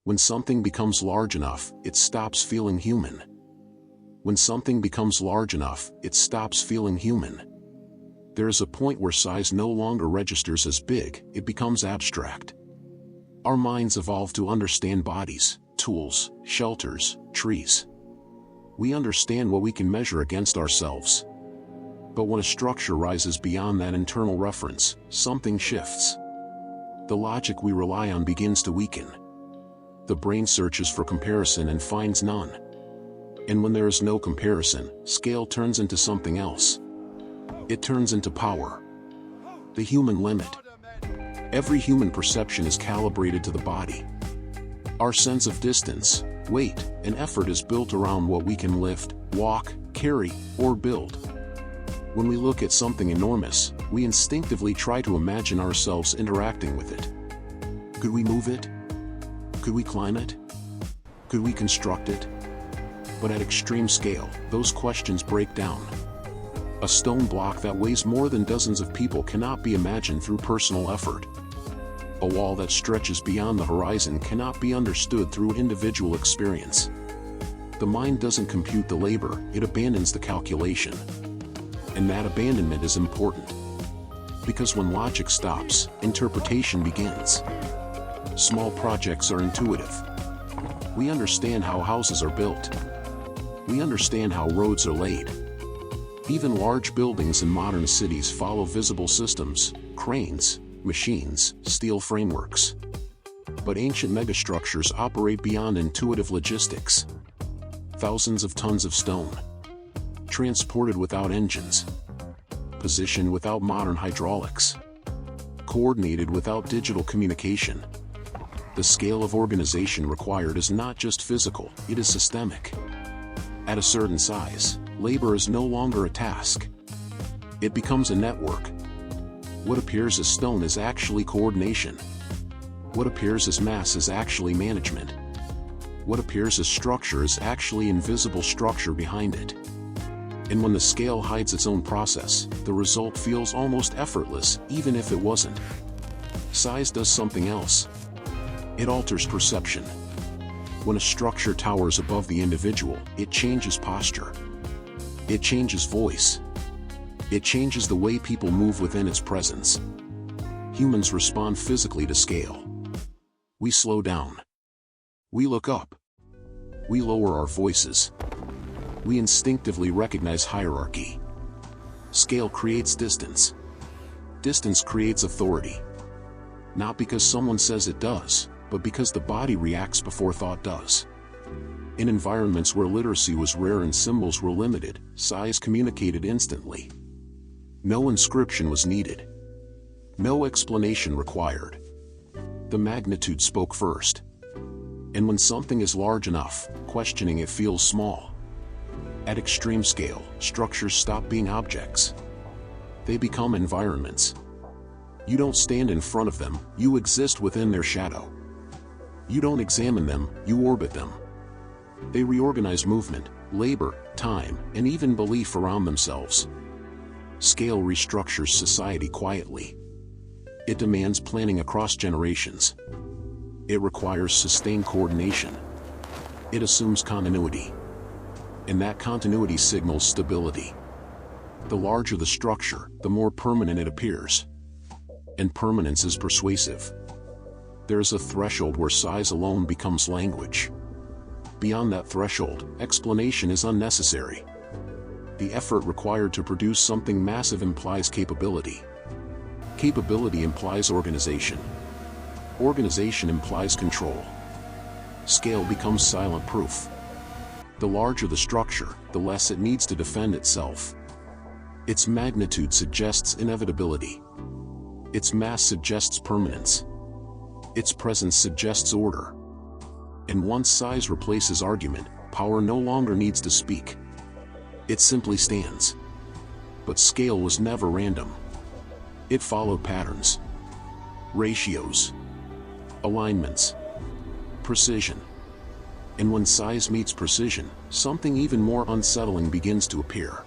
When something becomes large enough, it stops feeling human. When something becomes large enough, it stops feeling human. There is a point where size no longer registers as big, it becomes abstract. Our minds evolve to understand bodies, tools, shelters, trees. We understand what we can measure against ourselves. But when a structure rises beyond that internal reference, something shifts. The logic we rely on begins to weaken. The brain searches for comparison and finds none. And when there is no comparison, scale turns into something else. It turns into power. The human limit. Every human perception is calibrated to the body. Our sense of distance, weight, and effort is built around what we can lift, walk, carry, or build. When we look at something enormous, we instinctively try to imagine ourselves interacting with it. Could we move it? Could we climb it? Could we construct it? But at extreme scale, those questions break down. A stone block that weighs more than dozens of people cannot be imagined through personal effort. A wall that stretches beyond the horizon cannot be understood through individual experience. The mind doesn't compute the labor, it abandons the calculation. And that abandonment is important. Because when logic stops, interpretation begins. Small projects are intuitive. We understand how houses are built. We understand how roads are laid. Even large buildings in modern cities follow visible systems, cranes, machines, steel frameworks. But ancient megastructures operate beyond intuitive logistics. Thousands of tons of stone. Transported without engines. Positioned without modern hydraulics. Coordinated without digital communication. The scale of organization required is not just physical, it is systemic. At a certain size, labor is no longer a task. It becomes a network. What appears as stone is actually coordination. What appears as mass is actually management. What appears as structure is actually invisible structure behind it. And when the scale hides its own process, the result feels almost effortless, even if it wasn't. Size does something else. It alters perception. When a structure towers above the individual, it changes posture. It changes voice. It changes the way people move within its presence. Humans respond physically to scale. We slow down. We look up. We lower our voices. We instinctively recognize hierarchy. Scale creates distance. Distance creates authority. Not because someone says it does, but because the body reacts before thought does. In environments where literacy was rare and symbols were limited, size communicated instantly. No inscription was needed. No explanation required. The magnitude spoke first. And when something is large enough, questioning it feels small. At extreme scale, structures stop being objects. They become environments. You don't stand in front of them, you exist within their shadow. You don't examine them, you orbit them. They reorganize movement, labor, time, and even belief around themselves. Scale restructures society quietly. It demands planning across generations. It requires sustained coordination. It assumes continuity. And that continuity signals stability. The larger the structure, the more permanent it appears. And permanence is persuasive. There is a threshold where size alone becomes language. Beyond that threshold, explanation is unnecessary. The effort required to produce something massive implies capability. Capability implies organization. Organization implies control. Scale becomes silent proof. The larger the structure, the less it needs to defend itself. Its magnitude suggests inevitability. Its mass suggests permanence. Its presence suggests order. And once size replaces argument, power no longer needs to speak. It simply stands. But scale was never random. It followed patterns. Ratios. Alignments. Precision. And when size meets precision, something even more unsettling begins to appear.